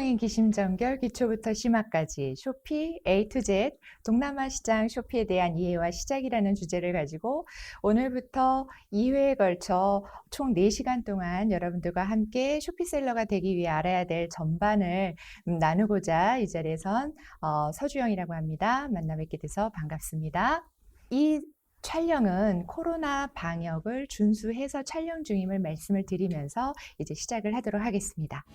직장인 기심전결 기초부터 심화까지 쇼피 A to Z 동남아 시장 쇼피에 대한 이해와 시작이라는 주제를 가지고 오늘부터 2회에 걸쳐 총 4시간 동안 여러분들과 함께 쇼피셀러가 되기 위해 알아야 될 전반을 나누고자 이 자리에선 서주영이라고 합니다. 만나 뵙게 돼서 반갑습니다. 이 촬영은 코로나 방역을 준수해서 촬영 중임을 말씀을 드리면서 이제 시작을 하도록 하겠습니다.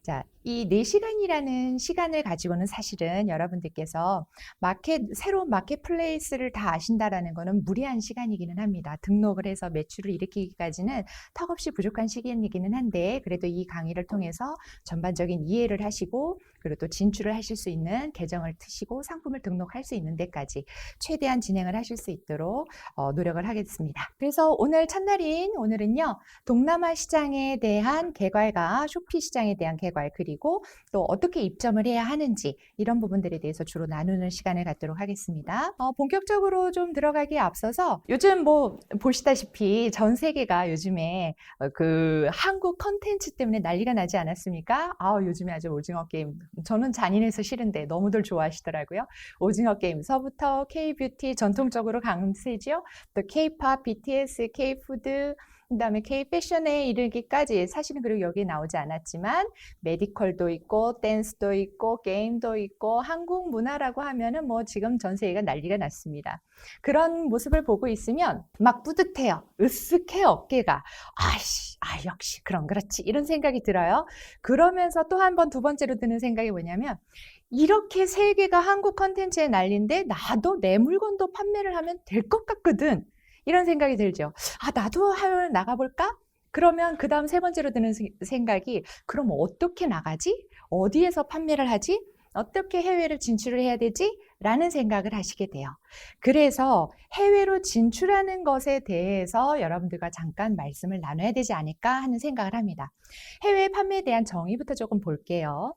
자, 이 4시간이라는 시간을 가지고는 사실은 여러분들께서 새로운 마켓플레이스를 다 아신다라는 것은 무리한 시간이기는 합니다. 등록을 해서 매출을 일으키기까지는 턱없이 부족한 시간이기는 한데 그래도 이 강의를 통해서 전반적인 이해를 하시고 그리고 또 진출을 하실 수 있는 계정을 트시고 상품을 등록할 수 있는 데까지 최대한 진행을 하실 수 있도록 노력을 하겠습니다. 그래서 오늘 첫날인 오늘은요. 동남아 시장에 대한 개괄과 쇼피 시장에 대한 개괄 그리고 또 어떻게 입점을 해야 하는지 이런 부분들에 대해서 주로 나누는 시간을 갖도록 하겠습니다. 본격적으로 좀 들어가기에 앞서서 요즘 보시다시피 전 세계가 요즘에 그 한국 컨텐츠 때문에 난리가 나지 않았습니까? 요즘에 아주 오징어 게임 저는 잔인해서 싫은데 너무들 좋아하시더라고요. 오징어 게임서부터 K-뷰티 전통적으로 강세죠. 또 K-팝, BTS, K-푸드 그다음에 K-패션에 이르기까지 사실은 그리고 여기에 나오지 않았지만 메디컬도 있고 댄스도 있고 게임도 있고 한국 문화라고 하면은 지금 전 세계가 난리가 났습니다. 그런 모습을 보고 있으면 막 뿌듯해요. 으쓱해 어깨가. 역시 그렇지 이런 생각이 들어요. 그러면서 또 한 번 두 번째로 드는 생각이 뭐냐면 이렇게 세계가 한국 컨텐츠에 난리인데 나도 내 물건도 판매를 하면 될 것 같거든. 이런 생각이 들죠. 나도 해외 나가볼까? 그러면 그 다음 세 번째로 드는 생각이 그럼 어떻게 나가지? 어디에서 판매를 하지? 어떻게 해외를 진출을 해야 되지? 라는 생각을 하시게 돼요. 그래서 해외로 진출하는 것에 대해서 여러분들과 잠깐 말씀을 나눠야 되지 않을까 하는 생각을 합니다. 해외 판매에 대한 정의부터 조금 볼게요.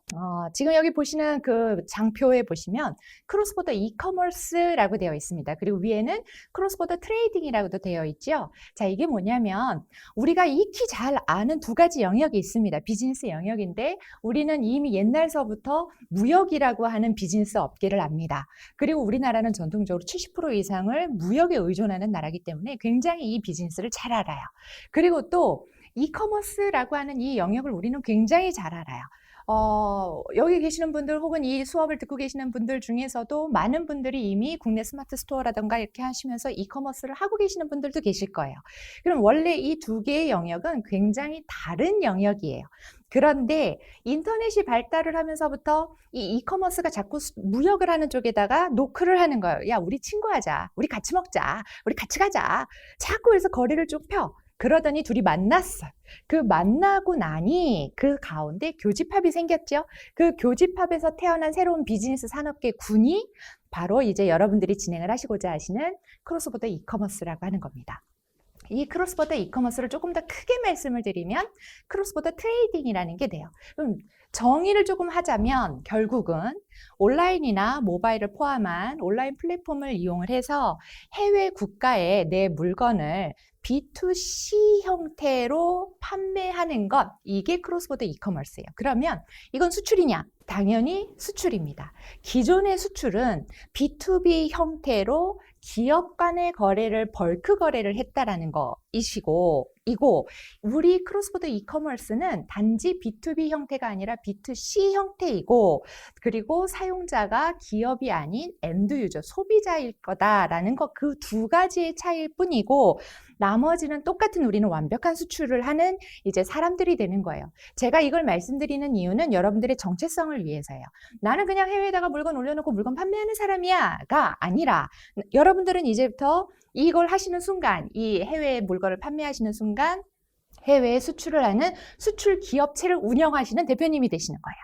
지금 여기 보시는 그 장표에 보시면 크로스보더 이커머스라고 되어 있습니다. 그리고 위에는 크로스보더 트레이딩이라고도 되어 있죠. 자, 이게 뭐냐면 우리가 익히 잘 아는 두 가지 영역이 있습니다. 비즈니스 영역인데 우리는 이미 옛날서부터 무역이라고 하는 비즈니스 업계를 압니다. 그리고 우리나라는 전통적으로 70% 이상을 무역에 의존하는 나라이기 때문에 굉장히 이 비즈니스를 잘 알아요. 그리고 또 이커머스라고 하는 이 영역을 우리는 굉장히 잘 알아요. 여기 계시는 분들 혹은 이 수업을 듣고 계시는 분들 중에서도 많은 분들이 이미 국내 스마트 스토어라든가 이렇게 하시면서 이커머스를 하고 계시는 분들도 계실 거예요. 그럼 원래 이 두 개의 영역은 굉장히 다른 영역이에요. 그런데 인터넷이 발달을 하면서부터 이 이커머스가 자꾸 무역을 하는 쪽에다가 노크를 하는 거예요. 야, 우리 친구하자. 우리 같이 먹자. 우리 같이 가자. 자꾸 그래서 거리를 쭉 펴. 그러더니 둘이 만났어요. 그 만나고 나니 그 가운데 교집합이 생겼죠. 그 교집합에서 태어난 새로운 비즈니스 산업계 군이 바로 이제 여러분들이 진행을 하시고자 하시는 크로스보더 이커머스라고 하는 겁니다. 이 크로스보더 이커머스를 조금 더 크게 말씀을 드리면 크로스보더 트레이딩이라는 게 돼요. 그럼 정의를 조금 하자면 결국은 온라인이나 모바일을 포함한 온라인 플랫폼을 이용을 해서 해외 국가에 내 물건을 B2C 형태로 판매하는 것, 이게 크로스보더 이커머스예요. 그러면 이건 수출이냐? 당연히 수출입니다. 기존의 수출은 B2B 형태로 기업 간의 거래를 벌크 거래를 했다라는 거이고 우리 크로스보더 이커머스는 단지 B2B 형태가 아니라 B2C 형태이고 그리고 사용자가 기업이 아닌 엔드 유저, 소비자일 거다라는 거 그 두 가지의 차이일 뿐이고 나머지는 똑같은 우리는 완벽한 수출을 하는 이제 사람들이 되는 거예요. 제가 이걸 말씀드리는 이유는 여러분들의 정체성을 위해서예요. 나는 그냥 해외에다가 물건 올려놓고 물건 판매하는 사람이야가 아니라 여러분들은 이제부터 이걸 하시는 순간 이 해외에 물건을 판매하시는 순간 해외에 수출을 하는 수출 기업체를 운영하시는 대표님이 되시는 거예요.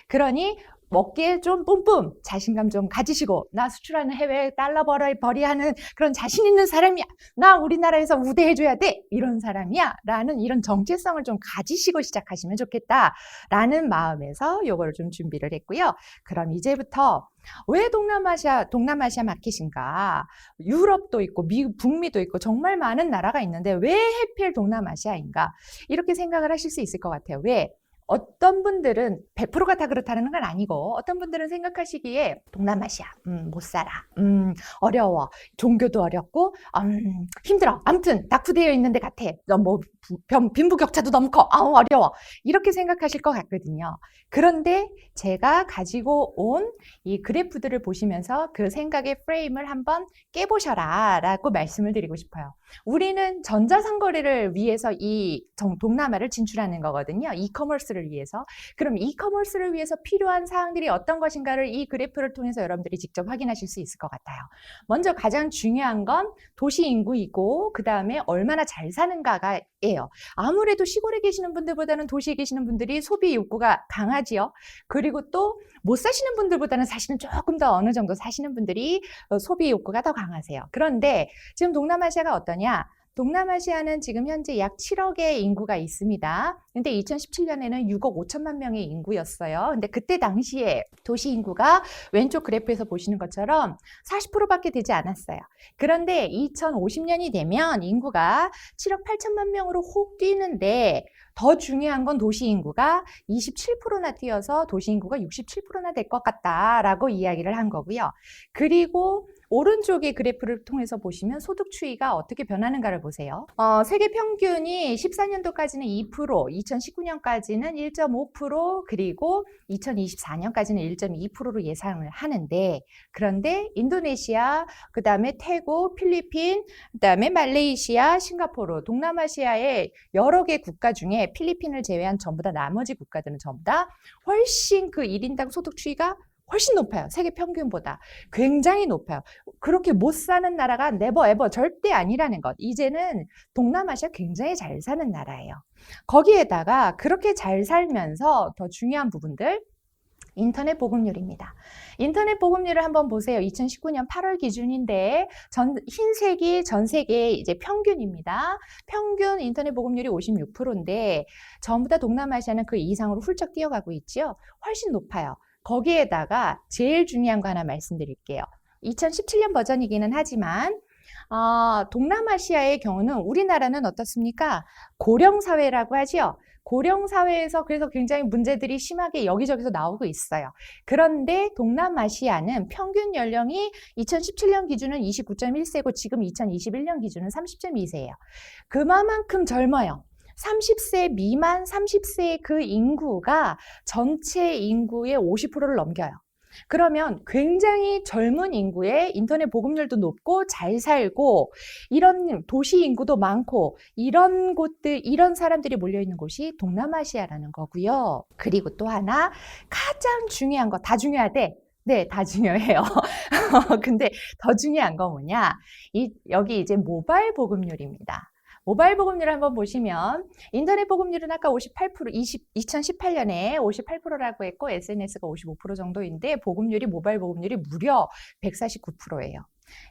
그러니 먹기에 좀 뿜뿜 자신감 좀 가지시고 나 수출하는 해외 달러 벌이하는 그런 자신 있는 사람이야. 나 우리나라에서 우대해줘야 돼. 이런 사람이야. 라는 이런 정체성을 좀 가지시고 시작하시면 좋겠다. 라는 마음에서 요거를 좀 준비를 했고요. 그럼 이제부터 왜 동남아시아 마켓인가? 유럽도 있고 미국, 북미도 있고 정말 많은 나라가 있는데 왜 하필 동남아시아인가? 이렇게 생각을 하실 수 있을 것 같아요. 왜? 어떤 분들은 100%가 다 그렇다는 건 아니고 어떤 분들은 생각하시기에 동남아시아 못 살아 어려워 종교도 어렵고 힘들어 아무튼 낙후되어 있는 데 같아 뭐 빈부격차도 너무 커 어려워 이렇게 생각하실 것 같거든요. 그런데 제가 가지고 온 이 그래프들을 보시면서 그 생각의 프레임을 한번 깨보셔라 라고 말씀을 드리고 싶어요. 우리는 전자상거래를 위해서 이 동남아를 진출하는 거거든요. 이커머스를 위해서. 그럼 이커머스를 위해서 필요한 사항들이 어떤 것인가를 이 그래프를 통해서 여러분들이 직접 확인하실 수 있을 것 같아요. 먼저 가장 중요한 건 도시 인구이고 그 다음에 얼마나 잘 사는가가 예요. 아무래도 시골에 계시는 분들보다는 도시에 계시는 분들이 소비 욕구가 강하지요. 그리고 또 못 사시는 분들보다는 사실은 조금 더 어느 정도 사시는 분들이 소비 욕구가 더 강하세요. 그런데 지금 동남아시아가 어떠냐? 동남아시아는 지금 현재 약 7억의 인구가 있습니다. 근데 2017년에는 6억 5천만 명의 인구였어요. 근데 그때 당시에 도시 인구가 왼쪽 그래프에서 보시는 것처럼 40%밖에 되지 않았어요. 그런데 2050년이 되면 인구가 7억 8천만 명으로 혹 뛰는데 더 중요한 건 도시 인구가 27%나 뛰어서 도시 인구가 67%나 될 것 같다라고 이야기를 한 거고요. 그리고 오른쪽의 그래프를 통해서 보시면 소득 추이가 어떻게 변하는가를 보세요. 세계 평균이 14년도까지는 2%, 2019년까지는 1.5%, 그리고 2024년까지는 1.2%로 예상을 하는데 그런데 인도네시아, 그 다음에 태국, 필리핀, 그 다음에 말레이시아, 싱가포르, 동남아시아의 여러 개 국가 중에 필리핀을 제외한 전부 다 나머지 국가들은 전부 다 훨씬 그 1인당 소득 추이가 훨씬 높아요. 세계 평균보다. 굉장히 높아요. 그렇게 못 사는 나라가 네버 에버 절대 아니라는 것. 이제는 동남아시아 굉장히 잘 사는 나라예요. 거기에다가 그렇게 잘 살면서 더 중요한 부분들 인터넷 보급률입니다. 인터넷 보급률을 한번 보세요. 2019년 8월 기준인데 흰색이 전 세계의 이제 평균입니다. 평균 인터넷 보급률이 56%인데 전부 다 동남아시아는 그 이상으로 훌쩍 뛰어가고 있죠. 훨씬 높아요. 거기에다가 제일 중요한 거 하나 말씀드릴게요. 2017년 버전이기는 하지만 동남아시아의 경우는 우리나라는 어떻습니까? 고령사회라고 하죠. 고령사회에서 그래서 굉장히 문제들이 심하게 여기저기서 나오고 있어요. 그런데 동남아시아는 평균 연령이 2017년 기준은 29.1세고 지금 2021년 기준은 30.2세예요. 그만큼 젊어요. 30세 미만 30세의 그 인구가 전체 인구의 50%를 넘겨요. 그러면 굉장히 젊은 인구에 인터넷 보급률도 높고 잘 살고 이런 도시 인구도 많고 이런 곳들, 이런 사람들이 몰려있는 곳이 동남아시아라는 거고요. 그리고 또 하나 가장 중요한 거, 다 중요하대. 네, 다 중요해요. 근데 더 중요한 건 뭐냐? 여기 이제 모바일 보급률입니다. 모바일 보급률을 한번 보시면 인터넷 보급률은 아까 2018년에 58%라고 했고 SNS가 55% 정도인데 모바일 보급률이 무려 149%예요.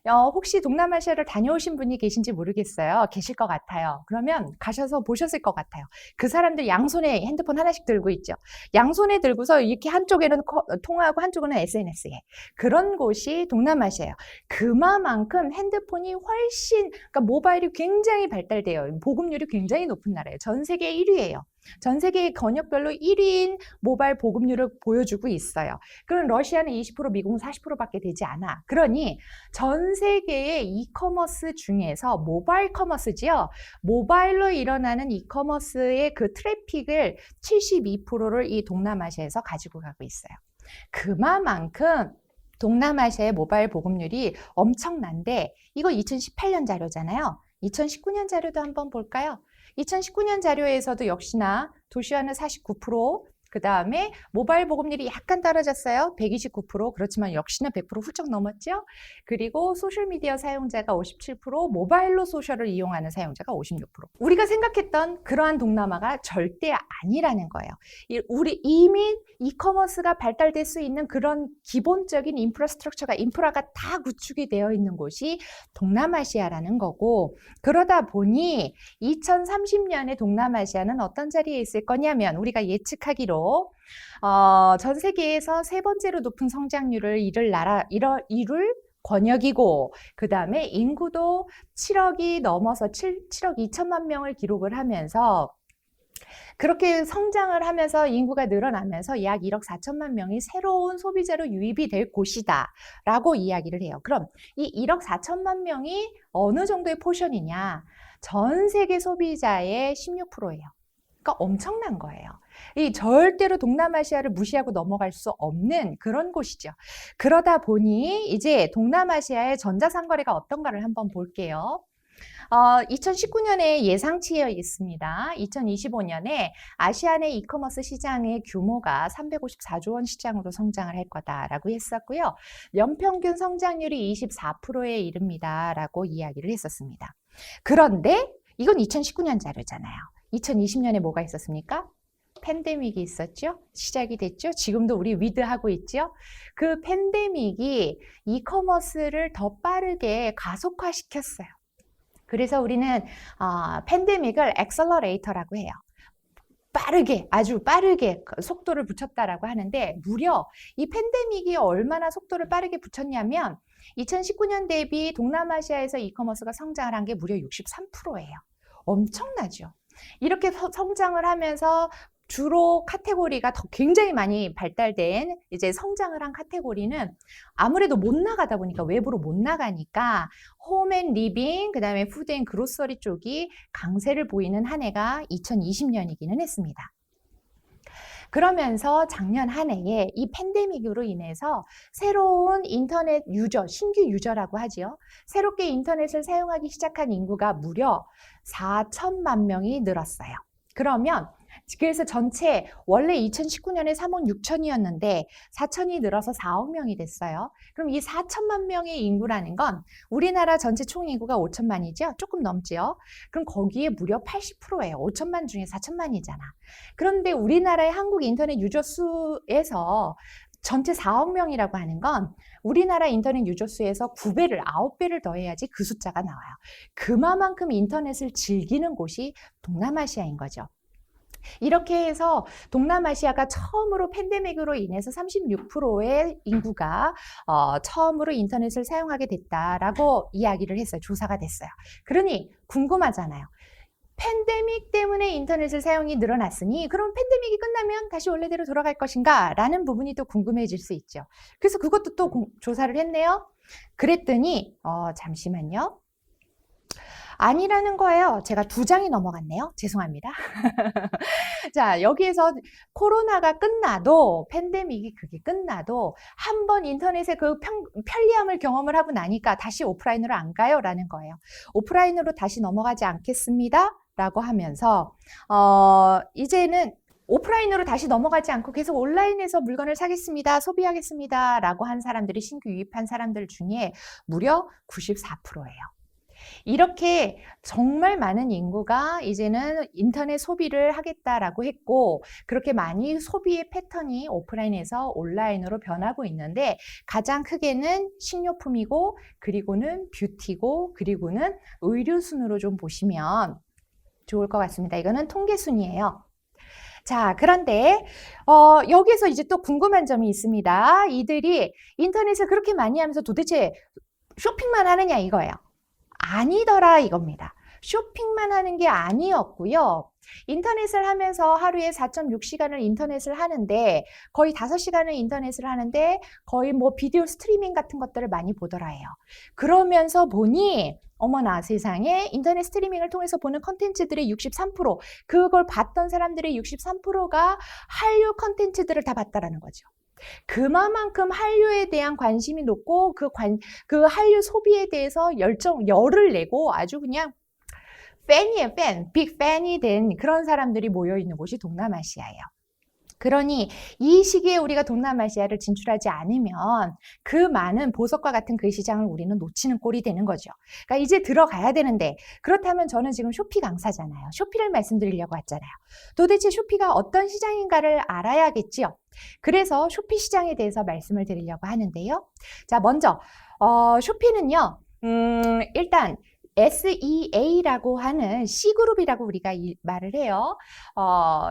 혹시 동남아시아를 다녀오신 분이 계신지 모르겠어요. 계실 것 같아요. 그러면 가셔서 보셨을 것 같아요. 그 사람들 양손에 핸드폰 하나씩 들고 있죠. 양손에 들고서 이렇게 한쪽에는 통화하고 한쪽에는 SNS에. 그런 곳이 동남아시아예요. 그만큼 핸드폰이 훨씬, 그러니까 모바일이 굉장히 발달돼요. 보급률이 굉장히 높은 나라예요. 전 세계 1위예요. 전 세계 권역별로 1위인 모바일 보급률을 보여주고 있어요. 그럼 러시아는 20%, 미국은 40%밖에 되지 않아. 그러니 전 세계의 이커머스 중에서 모바일 커머스지요. 모바일로 일어나는 이커머스의 그 트래픽을 72%를 이 동남아시아에서 가지고 가고 있어요. 그만큼 동남아시아의 모바일 보급률이 엄청난데 이거 2018년 자료잖아요. 2019년 자료도 한번 볼까요? 2019년 자료에서도 역시나 도시화는 49%, 그 다음에 모바일 보급률이 약간 떨어졌어요. 129%. 그렇지만 역시나 100% 훌쩍 넘었죠. 그리고 소셜미디어 사용자가 57%, 모바일로 소셜을 이용하는 사용자가 56%. 우리가 생각했던 그러한 동남아가 절대 아니라는 거예요. 우리 이미 이커머스가 발달될 수 있는 그런 기본적인 인프라가 다 구축이 되어 있는 곳이 동남아시아라는 거고, 그러다 보니 2030년에 동남아시아는 어떤 자리에 있을 거냐면 우리가 예측하기로 전 세계에서 세 번째로 높은 성장률을 이룰 권역이고, 그 다음에 인구도 7억이 넘어서 7억 2천만 명을 기록을 하면서, 그렇게 성장을 하면서 인구가 늘어나면서 약 1억 4천만 명이 새로운 소비자로 유입이 될 곳이다 라고 이야기를 해요. 그럼 이 1억 4천만 명이 어느 정도의 포션이냐? 전 세계 소비자의 16%예요. 그러니까 엄청난 거예요. 이 절대로 동남아시아를 무시하고 넘어갈 수 없는 그런 곳이죠. 그러다 보니 이제 동남아시아의 전자상거래가 어떤가를 한번 볼게요. 2019년에 예상치에 있습니다. 2025년에 아시아 내 이커머스 시장의 규모가 354조 원 시장으로 성장을 할 거다라고 했었고요. 연평균 성장률이 24%에 이릅니다. 라고 이야기를 했었습니다. 그런데 이건 2019년 자료잖아요. 2020년에 뭐가 있었습니까? 팬데믹이 있었죠? 시작이 됐죠? 지금도 우리 위드하고 있죠? 그 팬데믹이 이커머스를 더 빠르게 가속화시켰어요. 그래서 우리는 팬데믹을 엑셀러레이터라고 해요. 빠르게, 아주 빠르게 속도를 붙였다라고 하는데, 무려 이 팬데믹이 얼마나 속도를 빠르게 붙였냐면 2019년 대비 동남아시아에서 이커머스가 성장을 한 게 무려 63%예요. 엄청나죠? 이렇게 성장을 하면서 주로 카테고리가 더 굉장히 많이 발달된 이제 성장을 한 카테고리는 아무래도 못 나가다 보니까, 외부로 못 나가니까 홈 앤 리빙, 그 다음에 푸드 앤 그로서리 쪽이 강세를 보이는 한 해가 2020년이기는 했습니다. 그러면서 작년 한 해에 이 팬데믹으로 인해서 새로운 인터넷 유저, 신규 유저라고 하죠. 새롭게 인터넷을 사용하기 시작한 인구가 무려 4천만 명이 늘었어요. 그래서 전체 원래 2019년에 3억 6천이었는데 4천이 늘어서 4억 명이 됐어요. 그럼 이 4천만 명의 인구라는 건 우리나라 전체 총인구가 5천만이죠? 조금 넘죠? 그럼 거기에 무려 80%예요. 5천만 중에 4천만이잖아. 그런데 우리나라의 한국 인터넷 유저 수에서 전체 4억 명이라고 하는 건 우리나라 인터넷 유저 수에서 9배를, 9배를 더해야지 그 숫자가 나와요. 그만큼 인터넷을 즐기는 곳이 동남아시아인 거죠. 이렇게 해서 동남아시아가 처음으로 팬데믹으로 인해서 36%의 인구가 처음으로 인터넷을 사용하게 됐다라고 이야기를 했어요. 조사가 됐어요. 그러니 궁금하잖아요. 팬데믹 때문에 인터넷을 사용이 늘어났으니 그럼 팬데믹이 끝나면 다시 원래대로 돌아갈 것인가? 라는 부분이 또 궁금해질 수 있죠. 그래서 그것도 또 조사를 했네요. 그랬더니 잠시만요. 아니라는 거예요. 제가 2장이 넘어갔네요. 죄송합니다. 자, 여기에서 코로나가 끝나도, 팬데믹이 그게 끝나도 한번 인터넷의 그 편리함을 경험을 하고 나니까 다시 오프라인으로 안 가요? 라는 거예요. 오프라인으로 다시 넘어가지 않겠습니다. 라고 하면서 이제는 오프라인으로 다시 넘어가지 않고 계속 온라인에서 물건을 사겠습니다. 소비하겠습니다. 라고 한 사람들이, 신규 유입한 사람들 중에 무려 94%예요. 이렇게 정말 많은 인구가 이제는 인터넷 소비를 하겠다라고 했고, 그렇게 많이 소비의 패턴이 오프라인에서 온라인으로 변하고 있는데, 가장 크게는 식료품이고, 그리고는 뷰티고, 그리고는 의류 순으로 좀 보시면 좋을 것 같습니다. 이거는 통계 순이에요. 자, 그런데 여기서 이제 또 궁금한 점이 있습니다. 이들이 인터넷을 그렇게 많이 하면서 도대체 쇼핑만 하느냐 이거예요. 아니더라 이겁니다. 쇼핑만 하는 게 아니었고요. 인터넷을 하면서 하루에 4.6시간을 인터넷을 하는데, 거의 5시간을 인터넷을 하는데 거의 뭐 비디오 스트리밍 같은 것들을 많이 보더라 해요. 그러면서 보니 어머나 세상에, 인터넷 스트리밍을 통해서 보는 컨텐츠들의 63%, 그걸 봤던 사람들의 63%가 한류 컨텐츠들을 다 봤다라는 거죠. 그만큼 한류에 대한 관심이 높고 그 한류 소비에 대해서 열을 내고 아주 그냥 팬이에요, 빅 팬이 된 그런 사람들이 모여 있는 곳이 동남아시아예요. 그러니 이 시기에 우리가 동남아시아를 진출하지 않으면 그 많은 보석과 같은 그 시장을 우리는 놓치는 꼴이 되는 거죠. 그러니까 이제 들어가야 되는데, 그렇다면 저는 지금 쇼피 강사잖아요. 쇼피를 말씀드리려고 했잖아요. 도대체 쇼피가 어떤 시장인가를 알아야겠지요. 그래서 쇼피 시장에 대해서 말씀을 드리려고 하는데요. 자, 먼저 쇼피는요. 일단 SEA라고 하는 C그룹이라고 우리가 말을 해요.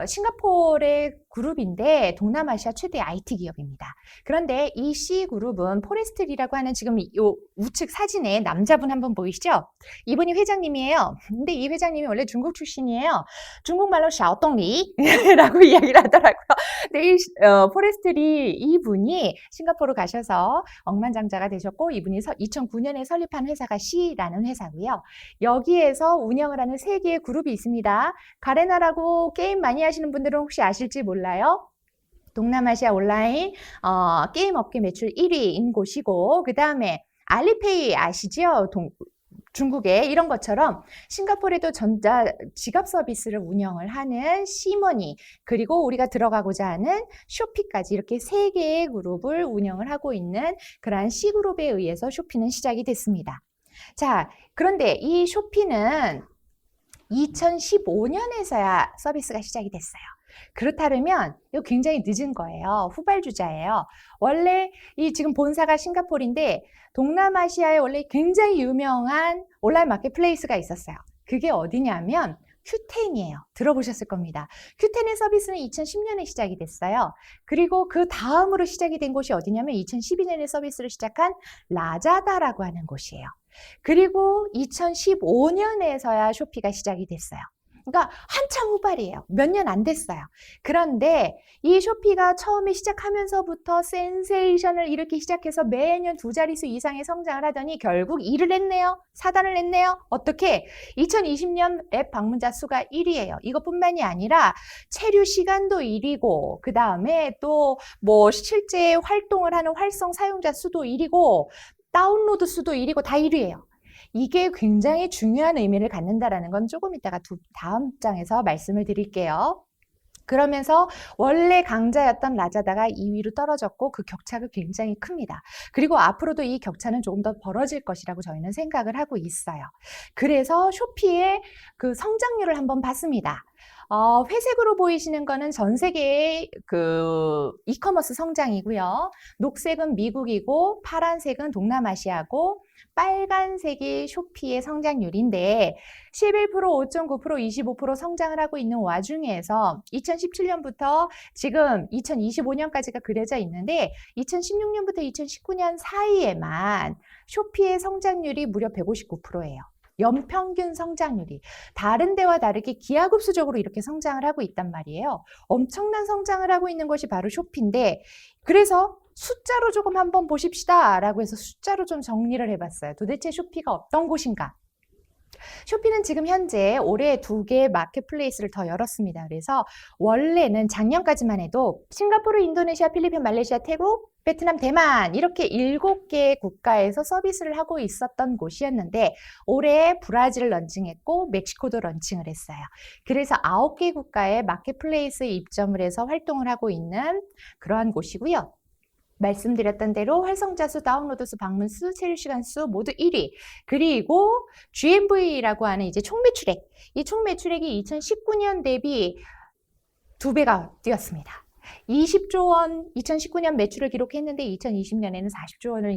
싱가포르의 그룹인데 동남아시아 최대 IT 기업입니다. 그런데 이 C그룹은 포레스트리라고 하는 지금 이 우측 사진에 남자분 한분 보이시죠? 이분이 회장님이에요. 근데 이 회장님이 원래 중국 출신이에요. 중국말로 샤오똥리라고 이야기를 하더라고요. 근데 이 포레스트리 이분이 싱가포르 가셔서 억만장자가 되셨고, 이분이 2009년에 설립한 회사가 C라는 회사고요. 여기에서 운영을 하는 3개의 그룹이 있습니다. 가레나라고 게임 많이 하시는 분들은 혹시 아실지 몰라요. 동남아시아 온라인 게임 업계 매출 1위인 곳이고, 그 다음에 알리페이 아시죠? 중국에 이런 것처럼 싱가포르에도 전자 지갑 서비스를 운영을 하는 시머니, 그리고 우리가 들어가고자 하는 쇼피까지 이렇게 3개의 그룹을 운영을 하고 있는 그러한 C그룹에 의해서 쇼피는 시작이 됐습니다. 자, 그런데 이 쇼피는 2015년에서야 서비스가 시작이 됐어요. 그렇다면 이거 굉장히 늦은 거예요. 후발주자예요. 원래 이 지금 본사가 싱가포르인데 동남아시아에 원래 굉장히 유명한 온라인 마켓플레이스가 있었어요. 그게 어디냐면 Q10이에요. 들어보셨을 겁니다. Q10의 서비스는 2010년에 시작이 됐어요. 그리고 그 다음으로 시작이 된 곳이 어디냐면 2012년에 서비스를 시작한 라자다라고 하는 곳이에요. 그리고 2015년에서야 쇼피가 시작이 됐어요. 그러니까 한참 후발이에요. 몇 년 안 됐어요. 그런데 이 쇼피가 처음에 시작하면서부터 센세이션을 일으키기 시작해서 매년 2자릿수 이상의 성장을 하더니 결국 2를 했네요. 4단을 냈네요. 어떻게? 2020년 앱 방문자 수가 1위예요. 이것뿐만이 아니라 체류 시간도 1위고, 그 다음에 또 뭐 실제 활동을 하는 활성 사용자 수도 1위고, 다운로드 수도 1위고 다 1위예요. 이게 굉장히 중요한 의미를 갖는다라는 건 조금 이따가 다음 장에서 말씀을 드릴게요. 그러면서 원래 강자였던 라자다가 2위로 떨어졌고 그 격차가 굉장히 큽니다. 그리고 앞으로도 이 격차는 조금 더 벌어질 것이라고 저희는 생각을 하고 있어요. 그래서 쇼피의 그 성장률을 한번 봤습니다. 회색으로 보이시는 거는 전 세계의 그 이커머스 성장이고요. 녹색은 미국이고, 파란색은 동남아시아고, 빨간색이 쇼피의 성장률인데 11%, 5.9%, 25% 성장을 하고 있는 와중에서 2017년부터 지금 2025년까지가 그려져 있는데 2016년부터 2019년 사이에만 쇼피의 성장률이 무려 159%예요. 연평균 성장률이 다른 데와 다르게 기하급수적으로 이렇게 성장을 하고 있단 말이에요. 엄청난 성장을 하고 있는 것이 바로 쇼피인데, 그래서 숫자로 조금 한번 보십시다 라고 해서 숫자로 좀 정리를 해봤어요. 도대체 쇼피가 어떤 곳인가? 쇼피는 지금 현재 올해 2개의 마켓플레이스를 더 열었습니다. 그래서 원래는 작년까지만 해도 싱가포르, 인도네시아, 필리핀, 말레이시아, 태국, 베트남, 대만 이렇게 7개의 국가에서 서비스를 하고 있었던 곳이었는데 올해 브라질을 런칭했고 멕시코도 런칭을 했어요. 그래서 9개 국가의 마켓플레이스에 입점을 해서 활동을 하고 있는 그러한 곳이고요. 말씀드렸던 대로 활성자 수, 다운로드 수, 방문 수, 체류 시간 수 모두 1위. 그리고 GMV라고 하는 이제 총매출액. 이 총매출액이 2019년 대비 2배가 뛰었습니다. 20조 원 2019년 매출을 기록했는데 2020년에는 40조 원을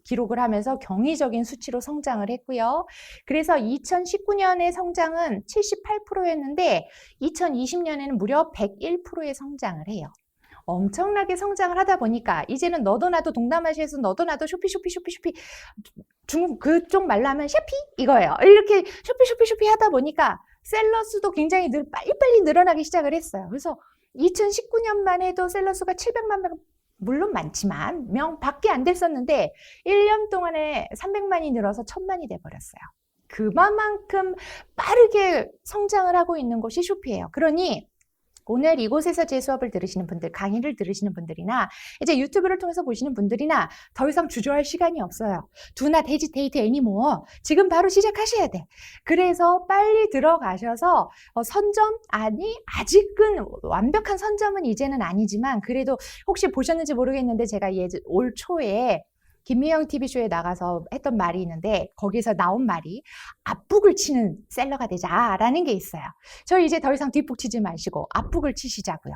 기록을 하면서 경이적인 수치로 성장을 했고요. 그래서 2019년의 성장은 78%였는데 2020년에는 무려 101%의 성장을 해요. 엄청나게 성장을 하다 보니까 이제는 너도 나도 동남아시아에서 너도 나도 쇼피 중국 그쪽 말로 하면 샤피 이거예요. 이렇게 쇼피 하다 보니까 셀러 수도 굉장히 빨리빨리 늘어나기 시작을 했어요. 그래서 2019년만 해도 셀러 수가 700만 명, 물론 많지만 명밖에 안 됐었는데 1년 동안에 300만이 늘어서 1000만이 돼버렸어요. 그만큼 빠르게 성장을 하고 있는 곳이 쇼피예요. 그러니 오늘 이곳에서 제 수업을 들으시는 분들, 강의를 들으시는 분들이나 이제 유튜브를 통해서 보시는 분들이나 더 이상 주저할 시간이 없어요. Do not hesitate anymore. 지금 바로 시작하셔야 돼. 그래서 빨리 들어가셔서 선점? 아니, 아직은 완벽한 선점은 이제는 아니지만 그래도 혹시 보셨는지 모르겠는데 제가 올 초에 김미영 TV쇼에 나가서 했던 말이 있는데 거기서 나온 말이 앞북을 치는 셀러가 되자라는 게 있어요. 저 이제 더 이상 뒷북 치지 마시고 앞북을 치시자고요.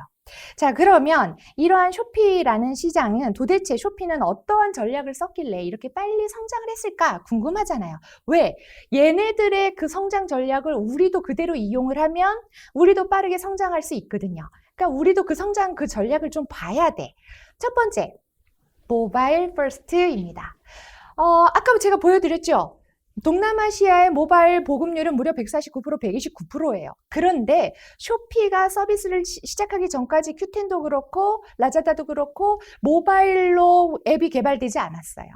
자, 그러면 이러한 쇼피라는 시장은 도대체 쇼피는 어떠한 전략을 썼길래 이렇게 빨리 성장을 했을까 궁금하잖아요. 왜? 얘네들의 그 성장 전략을 우리도 그대로 이용을 하면 우리도 빠르게 성장할 수 있거든요. 그러니까 우리도 그 성장 그 전략을 좀 봐야 돼. 첫 번째. 모바일 퍼스트입니다. 아까 제가 보여드렸죠? 동남아시아의 모바일 보급률은 무려 149%, 129%예요. 그런데 쇼피가 서비스를 시작하기 전까지 큐텐도 그렇고 라자다도 그렇고 모바일로 앱이 개발되지 않았어요.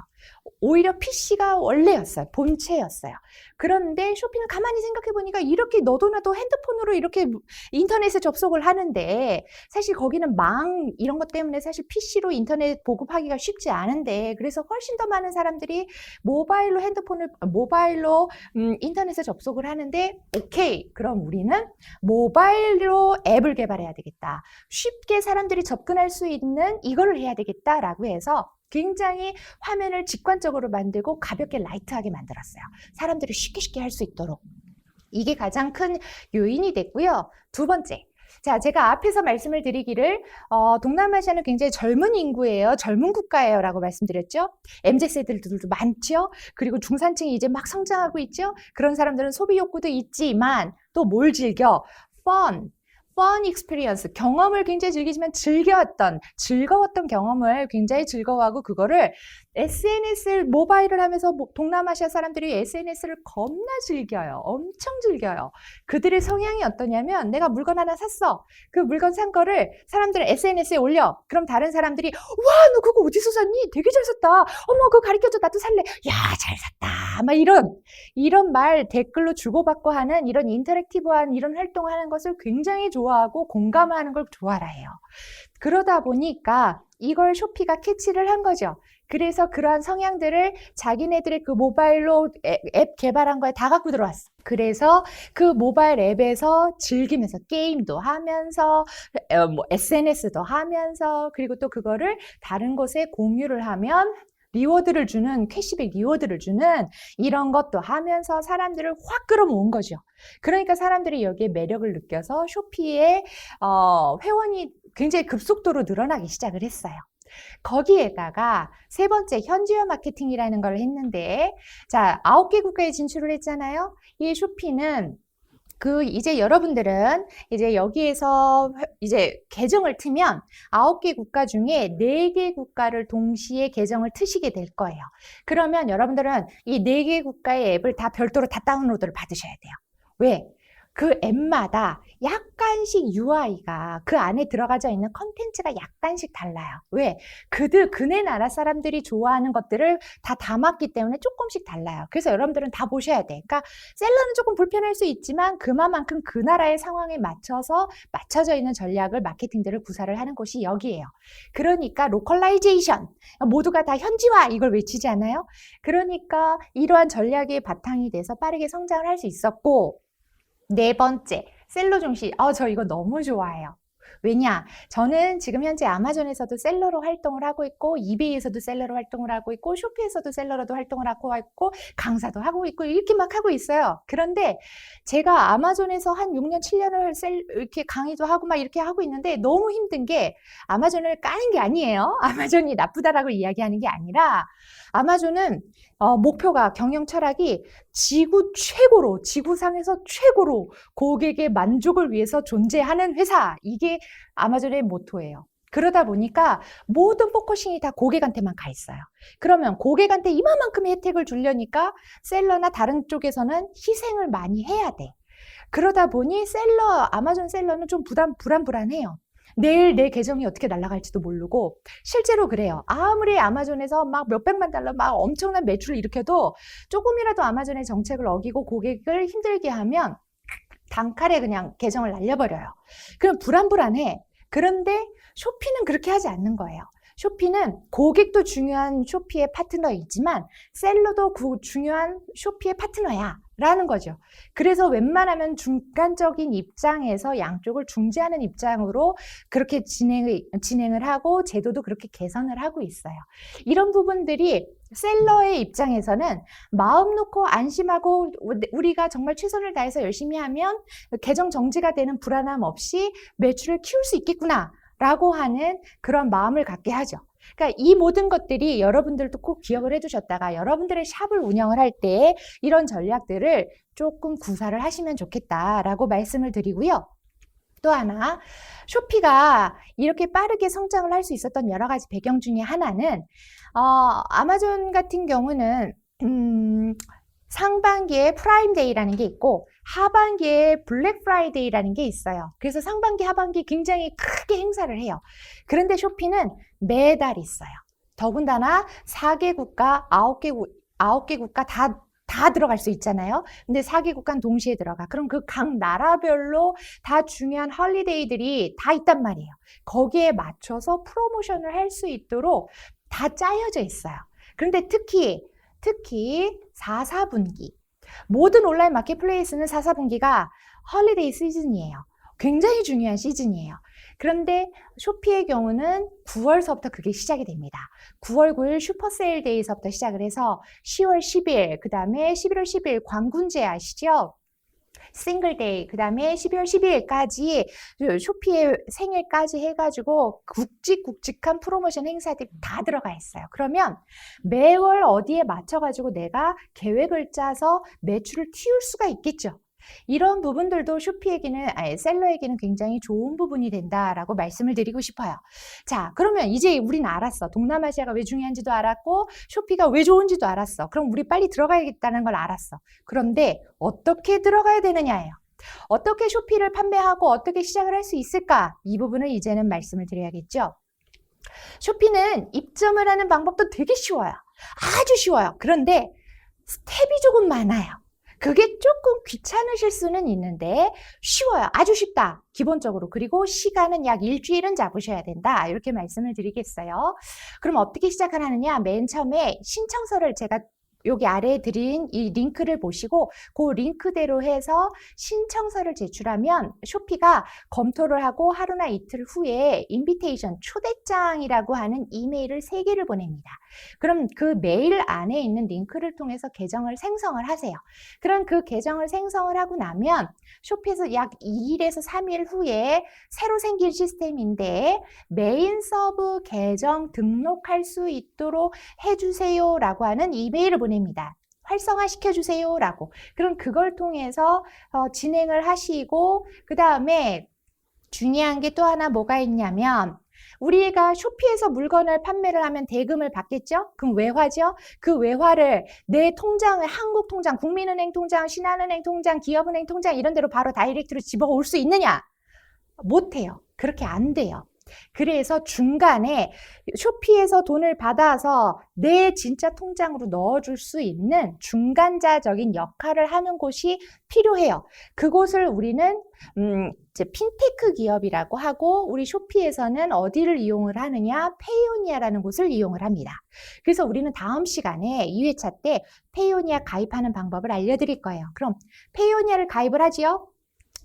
오히려 PC가 원래였어요. 본체였어요. 그런데 쇼핑을 가만히 생각해 보니까 이렇게 너도 나도 핸드폰으로 이렇게 인터넷에 접속을 하는데 사실 거기는 망 이런 것 때문에 사실 PC로 인터넷 보급하기가 쉽지 않은데 그래서 훨씬 더 많은 사람들이 모바일로 인터넷에 접속을 하는데 오케이. 그럼 우리는 모바일로 앱을 개발해야 되겠다. 쉽게 사람들이 접근할 수 있는 이거를 해야 되겠다라고 해서 굉장히 화면을 직관적으로 만들고 가볍게 라이트하게 만들었어요. 사람들이 쉽게 할 수 있도록. 이게 가장 큰 요인이 됐고요. 두 번째. 자, 제가 앞에서 말씀을 드리기를 동남아시아는 굉장히 젊은 인구예요. 젊은 국가예요. 라고 말씀드렸죠. MZ세대들도 많죠. 그리고 중산층이 이제 막 성장하고 있죠. 그런 사람들은 소비 욕구도 있지만 또 뭘 즐겨? fun experience, 경험을 굉장히 즐기지만 즐거웠던 경험을 굉장히 즐거워하고 그거를 SNS를 모바일을 하면서 동남아시아 사람들이 SNS를 겁나 즐겨요. 엄청 즐겨요. 그들의 성향이 어떠냐면 내가 물건 하나 샀어. 그 물건 산 거를 사람들은 SNS에 올려. 그럼 다른 사람들이 와, 너 그거 어디서 샀니? 되게 잘 샀다. 어머, 그거 가르쳐줘. 나도 살래. 야, 잘 샀다. 막 이런 말 댓글로 주고받고 하는 이런 인터랙티브한 이런 활동을 하는 것을 굉장히 좋아하고 공감하는 걸 좋아라 해요. 그러다 보니까 이걸 쇼피가 캐치를 한 거죠. 그래서 그러한 성향들을 자기네들의 그 모바일로 앱 개발한 거에 다 갖고 들어왔어. 그래서 그 모바일 앱에서 즐기면서 게임도 하면서 SNS도 하면서 그리고 또 그거를 다른 곳에 공유를 하면 리워드를 주는 캐시백 리워드를 주는 이런 것도 하면서 사람들을 확 끌어모은 거죠. 그러니까 사람들이 여기에 매력을 느껴서 쇼피의 회원이 굉장히 급속도로 늘어나기 시작을 했어요. 거기에다가 세 번째 현지화 마케팅이라는 걸 했는데 자 9개 국가에 진출을 했잖아요. 이 쇼피는 이제 여러분들은 이제 여기에서 이제 계정을 트면 9개 국가 중에 4개 국가를 동시에 계정을 트시게 될 거예요. 그러면 여러분들은 이 4개 국가의 앱을 다 별도로 다 다운로드를 받으셔야 돼요. 왜? 그 앱마다 약간씩 UI가 그 안에 들어가져 있는 컨텐츠가 약간씩 달라요. 왜? 그네 나라 사람들이 좋아하는 것들을 다 담았기 때문에 조금씩 달라요. 그래서 여러분들은 다 보셔야 돼. 그러니까 셀러는 조금 불편할 수 있지만 그만큼 그 나라의 상황에 맞춰져 있는 전략을 마케팅들을 구사를 하는 곳이 여기예요. 그러니까 로컬라이제이션, 모두가 다 현지화 이걸 외치지 않아요? 그러니까 이러한 전략이 바탕이 돼서 빠르게 성장을 할 수 있었고 네 번째, 셀러 중시. 저 이거 너무 좋아해요. 왜냐? 저는 지금 현재 아마존에서도 셀러로 활동을 하고 있고 이베이에서도 셀러로 활동을 하고 있고 쇼피에서도 셀러로도 활동을 하고 있고 강사도 하고 있고 이렇게 막 하고 있어요. 그런데 제가 아마존에서 한 6년, 7년을 이렇게 강의도 하고 막 이렇게 하고 있는데 너무 힘든 게 아마존을 까는 게 아니에요. 아마존이 나쁘다라고 이야기하는 게 아니라 아마존은 목표가 경영 철학이 지구상에서 최고로 고객의 만족을 위해서 존재하는 회사. 이게 아마존의 모토예요. 그러다 보니까 모든 포커싱이 다 고객한테만 가 있어요. 그러면 고객한테 이만큼의 혜택을 주려니까 셀러나 다른 쪽에서는 희생을 많이 해야 돼. 그러다 보니 아마존 셀러는 좀 불안해요. 내일 내 계정이 어떻게 날아갈지도 모르고 실제로 그래요. 아무리 아마존에서 막 몇백만 달러 막 엄청난 매출을 일으켜도 조금이라도 아마존의 정책을 어기고 고객을 힘들게 하면 단칼에 그냥 계정을 날려버려요. 그럼 불안해. 그런데 쇼피는 그렇게 하지 않는 거예요. 쇼피는 고객도 중요한 쇼피의 파트너이지만 셀러도 중요한 쇼피의 파트너야 라는 거죠. 그래서 웬만하면 중간적인 입장에서 양쪽을 중재하는 입장으로 그렇게 진행을 하고 제도도 그렇게 개선을 하고 있어요. 이런 부분들이 셀러의 입장에서는 마음 놓고 안심하고 우리가 정말 최선을 다해서 열심히 하면 계정 정지가 되는 불안함 없이 매출을 키울 수 있겠구나 라고 하는 그런 마음을 갖게 하죠. 그러니까 이 모든 것들이 여러분들도 꼭 기억을 해두셨다가 여러분들의 샵을 운영을 할 때 이런 전략들을 조금 구사를 하시면 좋겠다라고 말씀을 드리고요. 또 하나, 쇼피가 이렇게 빠르게 성장을 할 수 있었던 여러 가지 배경 중에 하나는 아마존 같은 경우는 상반기에 프라임데이라는 게 있고 하반기에 블랙 프라이데이라는 게 있어요. 그래서 상반기, 하반기 굉장히 크게 행사를 해요. 그런데 쇼피는 매달 있어요. 더군다나 4개 국가, 9개 국가 다 들어갈 수 있잖아요. 근데 4개 국가는 동시에 들어가. 그럼 그 각 나라별로 다 중요한 헐리데이들이 다 있단 말이에요. 거기에 맞춰서 프로모션을 할 수 있도록 다 짜여져 있어요. 그런데 특히 4, 4분기 모든 온라인 마켓플레이스는 4, 4분기가 헐리데이 시즌이에요. 굉장히 중요한 시즌이에요. 그런데 쇼피의 경우는 9월서부터 그게 시작이 됩니다. 9월 9일 슈퍼세일 데이서부터 시작을 해서 10월 10일, 그 다음에 11월 10일 광군제 아시죠? 싱글데이, 그 다음에 12월 12일까지 쇼피의 생일까지 해가지고 굵직굵직한 프로모션 행사들이 다 들어가 있어요. 그러면 매월 어디에 맞춰가지고 내가 계획을 짜서 매출을 틔울 수가 있겠죠. 이런 부분들도 셀러에게는 굉장히 좋은 부분이 된다라고 말씀을 드리고 싶어요. 자, 그러면 이제 우리는 알았어. 동남아시아가 왜 중요한지도 알았고 쇼피가 왜 좋은지도 알았어. 그럼 우리 빨리 들어가야겠다는 걸 알았어. 그런데 어떻게 들어가야 되느냐예요. 어떻게 쇼피를 판매하고 어떻게 시작을 할 수 있을까? 이 부분을 이제는 말씀을 드려야겠죠. 쇼피는 입점을 하는 방법도 되게 쉬워요. 아주 쉬워요. 그런데 스텝이 조금 많아요. 그게 조금 귀찮으실 수는 있는데 쉬워요. 아주 쉽다. 기본적으로. 그리고 시간은 약 일주일은 잡으셔야 된다. 이렇게 말씀을 드리겠어요. 그럼 어떻게 시작을 하느냐? 맨 처음에 신청서를 제가 여기 아래에 드린 이 링크를 보시고 그 링크대로 해서 신청서를 제출하면 쇼피가 검토를 하고 하루나 이틀 후에 인비테이션, 초대장이라고 하는 이메일을 3개를 보냅니다. 그럼 그 메일 안에 있는 링크를 통해서 계정을 생성을 하세요. 그럼 그 계정을 생성을 하고 나면 쇼피에서 약 2일에서 3일 후에 새로 생긴 시스템인데 메인 서브 계정 등록할 수 있도록 해주세요 라고 하는 이메일을 보냅니다. 활성화 시켜주세요 라고. 그럼 그걸 통해서 진행을 하시고 그 다음에 중요한 게 또 하나 뭐가 있냐면 우리가 쇼피에서 물건을 판매를 하면 대금을 받겠죠? 그럼 외화죠? 그 외화를 내 통장에 한국 통장, 국민은행 통장, 신한은행 통장, 기업은행 통장 이런 데로 바로 다이렉트로 집어올 수 있느냐? 못해요. 그렇게 안 돼요. 그래서 중간에 쇼피에서 돈을 받아서 내 진짜 통장으로 넣어줄 수 있는 중간자적인 역할을 하는 곳이 필요해요. 그곳을 우리는 이제 핀테크 기업이라고 하고 우리 쇼피에서는 어디를 이용을 하느냐? 페이오니아라는 곳을 이용을 합니다. 그래서 우리는 다음 시간에 2회차 때 페이오니아 가입하는 방법을 알려드릴 거예요. 그럼 페이오니아를 가입을 하지요?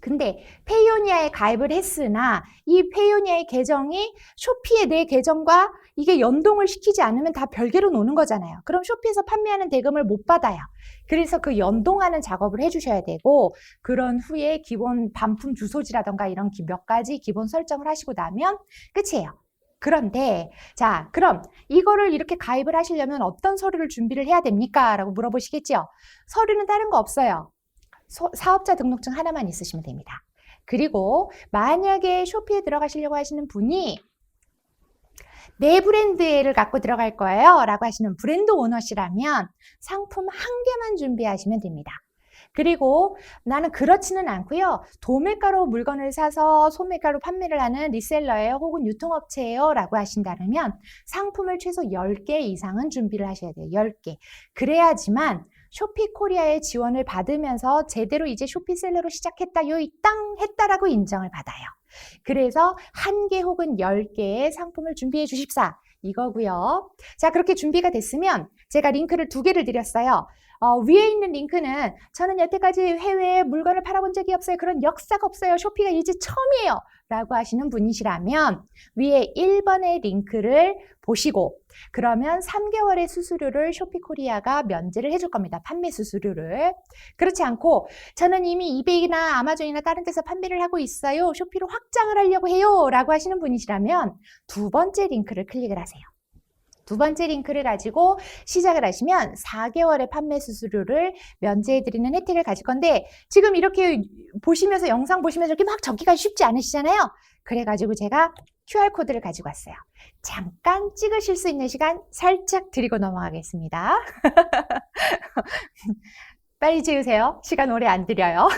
근데 페이오니아에 가입을 했으나 이 페이오니아의 계정이 쇼피의 내 계정과 이게 연동을 시키지 않으면 다 별개로 노는 거잖아요. 그럼 쇼피에서 판매하는 대금을 못 받아요. 그래서 그 연동하는 작업을 해주셔야 되고 그런 후에 기본 반품 주소지라던가 이런 몇 가지 기본 설정을 하시고 나면 끝이에요. 그런데 자, 그럼 이거를 이렇게 가입을 하시려면 어떤 서류를 준비를 해야 됩니까? 라고 물어보시겠죠? 서류는 다른 거 없어요. 사업자 등록증 하나만 있으시면 됩니다. 그리고 만약에 쇼피에 들어가시려고 하시는 분이 내 브랜드를 갖고 들어갈 거예요 라고 하시는 브랜드 오너시라면 상품 한 개만 준비하시면 됩니다. 그리고 나는 그렇지는 않고요. 도매가로 물건을 사서 소매가로 판매를 하는 리셀러예요 혹은 유통업체예요 라고 하신다면 상품을 최소 10개 이상은 준비를 하셔야 돼요. 10개. 그래야지만 쇼피코리아의 지원을 받으면서 제대로 이제 쇼피셀러로 시작했다, 요이땅 했다라고 인정을 받아요. 그래서 1개 혹은 10개의 상품을 준비해 주십사. 이거고요. 자, 그렇게 준비가 됐으면 제가 링크를 2개를 드렸어요. 위에 있는 링크는 저는 여태까지 해외에 물건을 팔아본 적이 없어요. 그런 역사가 없어요. 쇼피가 이제 처음이에요. 라고 하시는 분이시라면 위에 1번의 링크를 보시고 그러면 3개월의 수수료를 쇼피코리아가 면제를 해줄 겁니다. 판매 수수료를. 그렇지 않고 저는 이미 이베이나 아마존이나 다른 데서 판매를 하고 있어요. 쇼피로 확장을 하려고 해요. 라고 하시는 분이시라면 2번째 링크를 클릭을 하세요. 2번째 링크를 가지고 시작을 하시면 4개월의 판매 수수료를 면제해드리는 혜택을 가질 건데 지금 이렇게 보시면서 영상 보시면서 이렇게 막 적기가 쉽지 않으시잖아요. 그래가지고 제가 QR코드를 가지고 왔어요. 잠깐 찍으실 수 있는 시간 살짝 드리고 넘어가겠습니다. 빨리 찍으세요. 시간 오래 안 드려요.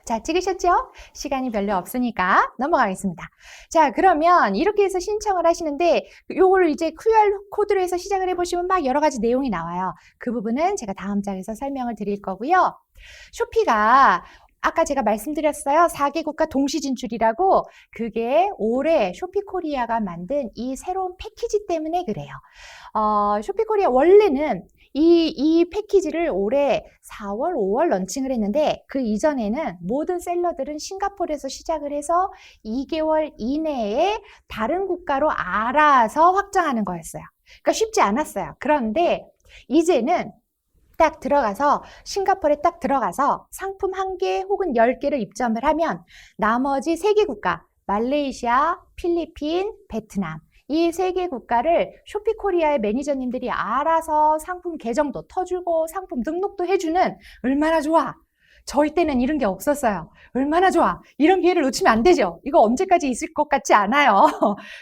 자, 찍으셨죠? 시간이 별로 없으니까 넘어가겠습니다. 자, 그러면 이렇게 해서 신청을 하시는데 요거를 이제 QR코드로 해서 시작을 해보시면 막 여러 가지 내용이 나와요. 그 부분은 제가 다음 장에서 설명을 드릴 거고요. 쇼피가 아까 제가 말씀드렸어요. 4개 국가 동시 진출이라고 그게 올해 쇼피코리아가 만든 이 새로운 패키지 때문에 그래요. 쇼피코리아 원래는 이 패키지를 올해 4월, 5월 런칭을 했는데 그 이전에는 모든 셀러들은 싱가포르에서 시작을 해서 2개월 이내에 다른 국가로 알아서 확장하는 거였어요. 그러니까 쉽지 않았어요. 그런데 이제는 딱 들어가서 싱가포르에 딱 들어가서 상품 1개 혹은 10개를 입점을 하면 나머지 3개 국가 말레이시아, 필리핀, 베트남 이 3개 국가를 쇼피코리아의 매니저님들이 알아서 상품 계정도 터주고 상품 등록도 해주는 얼마나 좋아. 저희 때는 이런 게 없었어요. 얼마나 좋아. 이런 기회를 놓치면 안 되죠. 이거 언제까지 있을 것 같지 않아요.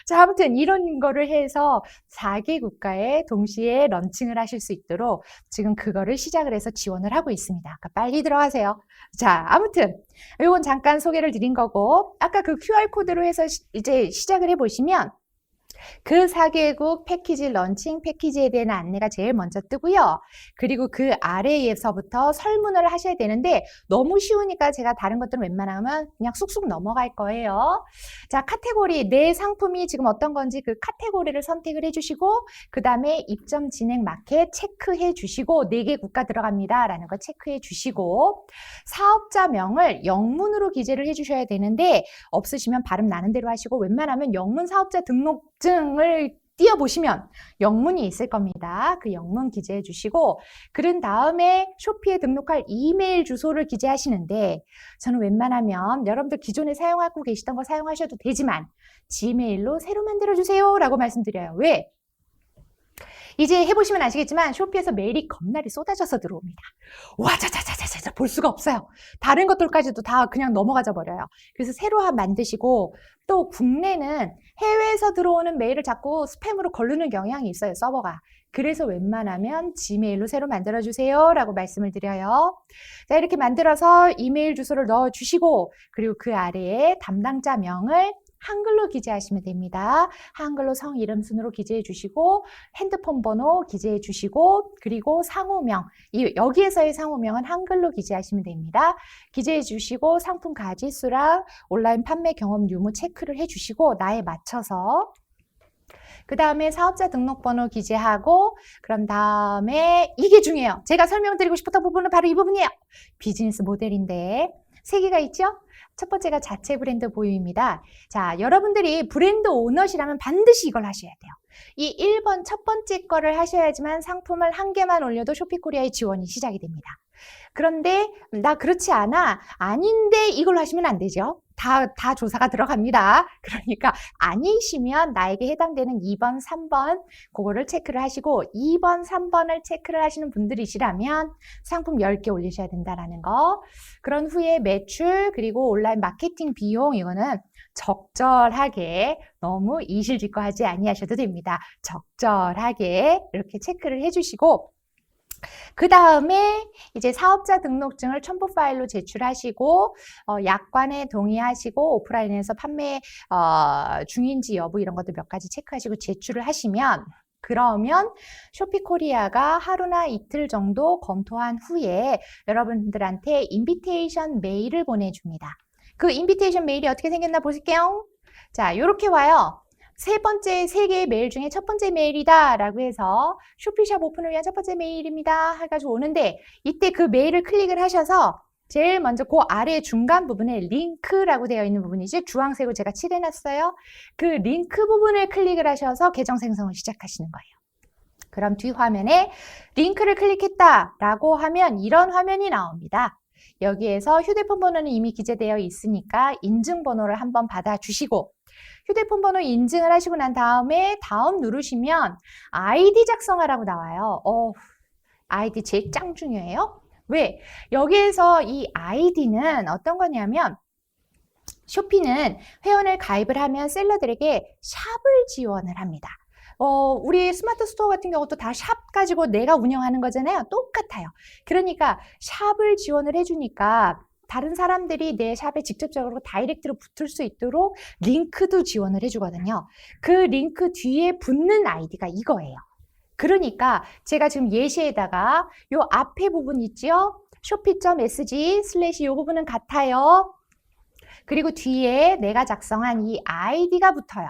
자, 아무튼 이런 거를 해서 4개 국가에 동시에 런칭을 하실 수 있도록 지금 그거를 시작을 해서 지원을 하고 있습니다. 그러니까 빨리 들어가세요. 자, 아무튼 이건 잠깐 소개를 드린 거고 아까 그 QR코드로 해서 이제 시작을 해보시면 그 4개국 패키지 런칭 패키지에 대한 안내가 제일 먼저 뜨고요. 그리고 그 아래에서부터 설문을 하셔야 되는데 너무 쉬우니까 제가 다른 것들은 웬만하면 그냥 쑥쑥 넘어갈 거예요. 자, 카테고리 내 상품이 지금 어떤 건지 그 카테고리를 선택을 해주시고 그 다음에 입점 진행 마켓 체크해 주시고 4개 국가 들어갑니다 라는 거 체크해 주시고 사업자명을 영문으로 기재를 해주셔야 되는데 없으시면 발음 나는 대로 하시고 웬만하면 영문 사업자 등록증을 띄워보시면 영문이 있을 겁니다. 그 영문 기재해 주시고 그런 다음에 쇼피에 등록할 이메일 주소를 기재하시는데 저는 웬만하면 여러분들 기존에 사용하고 계시던 거 사용하셔도 되지만 지메일로 새로 만들어주세요 라고 말씀드려요. 왜? 이제 해보시면 아시겠지만 쇼피에서 메일이 겁나게 쏟아져서 들어옵니다. 와, 자자자자자 볼 수가 없어요. 다른 것들까지도 다 그냥 넘어가져 버려요. 그래서 새로 만드시고 또 국내는 해외에서 들어오는 메일을 자꾸 스팸으로 걸르는 경향이 있어요, 서버가. 그래서 웬만하면 지메일로 새로 만들어주세요 라고 말씀을 드려요. 자, 이렇게 만들어서 이메일 주소를 넣어주시고 그리고 그 아래에 담당자명을 한글로 기재하시면 됩니다. 한글로 성, 이름, 순으로 기재해 주시고 핸드폰 번호 기재해 주시고 그리고 상호명, 여기에서의 상호명은 한글로 기재하시면 됩니다. 기재해 주시고 상품 가지수랑 온라인 판매 경험 유무 체크를 해 주시고 나에 맞춰서 그 다음에 사업자 등록번호 기재하고 그런 다음에 이게 중요해요. 제가 설명드리고 싶었던 부분은 바로 이 부분이에요. 비즈니스 모델인데 3개가 있죠? 첫 번째가 자체 브랜드 보유입니다. 자, 여러분들이 브랜드 오너시라면 반드시 이걸 하셔야 돼요. 이 1번 첫 번째 거를 하셔야지만 상품을 1개만 올려도 쇼피코리아의 지원이 시작이 됩니다. 그런데 나 그렇지 않아. 아닌데 이걸로 하시면 안 되죠. 다 조사가 들어갑니다. 그러니까 아니시면 나에게 해당되는 2번, 3번 그거를 체크를 하시고 2번, 3번을 체크를 하시는 분들이시라면 상품 10개 올리셔야 된다라는 거. 그런 후에 매출 그리고 온라인 마케팅 비용 이거는 적절하게 너무 이실직고하지 아니하셔도 됩니다. 적절하게 이렇게 체크를 해주시고 그 다음에 이제 사업자 등록증을 첨부 파일로 제출하시고 약관에 동의하시고 오프라인에서 판매 중인지 여부 이런 것도 몇 가지 체크하시고 제출을 하시면 그러면 쇼피코리아가 하루나 이틀 정도 검토한 후에 여러분들한테 인비테이션 메일을 보내줍니다. 그 인비테이션 메일이 어떻게 생겼나 보실게요. 자, 이렇게 와요. 세 개의 메일 중에 첫 번째 메일이다 라고 해서 쇼피샵 오픈을 위한 첫 번째 메일입니다 해가지고 오는데, 이때 그 메일을 클릭을 하셔서 제일 먼저 그 아래 중간 부분에 링크라고 되어 있는 부분이지, 주황색으로 제가 칠해놨어요. 그 링크 부분을 클릭을 하셔서 계정 생성을 시작하시는 거예요. 그럼 뒤 화면에 링크를 클릭했다 라고 하면 이런 화면이 나옵니다. 여기에서 휴대폰 번호는 이미 기재되어 있으니까 인증번호를 한번 받아주시고, 휴대폰 번호 인증을 하시고 난 다음에 다음 누르시면 아이디 작성하라고 나와요. 아이디 제일 짱 중요해요. 왜? 여기에서 이 아이디는 어떤 거냐면, 쇼피는 회원을 가입을 하면 셀러들에게 샵을 지원을 합니다. 우리 스마트 스토어 같은 경우도 다 샵 가지고 내가 운영하는 거잖아요. 똑같아요. 그러니까 샵을 지원을 해주니까 다른 사람들이 내 샵에 직접적으로 다이렉트로 붙을 수 있도록 링크도 지원을 해주거든요. 그 링크 뒤에 붙는 아이디가 이거예요. 그러니까 제가 지금 예시에다가 요 앞에 부분 있죠? 쇼피.sg/ 이 부분은 같아요. 그리고 뒤에 내가 작성한 이 아이디가 붙어요.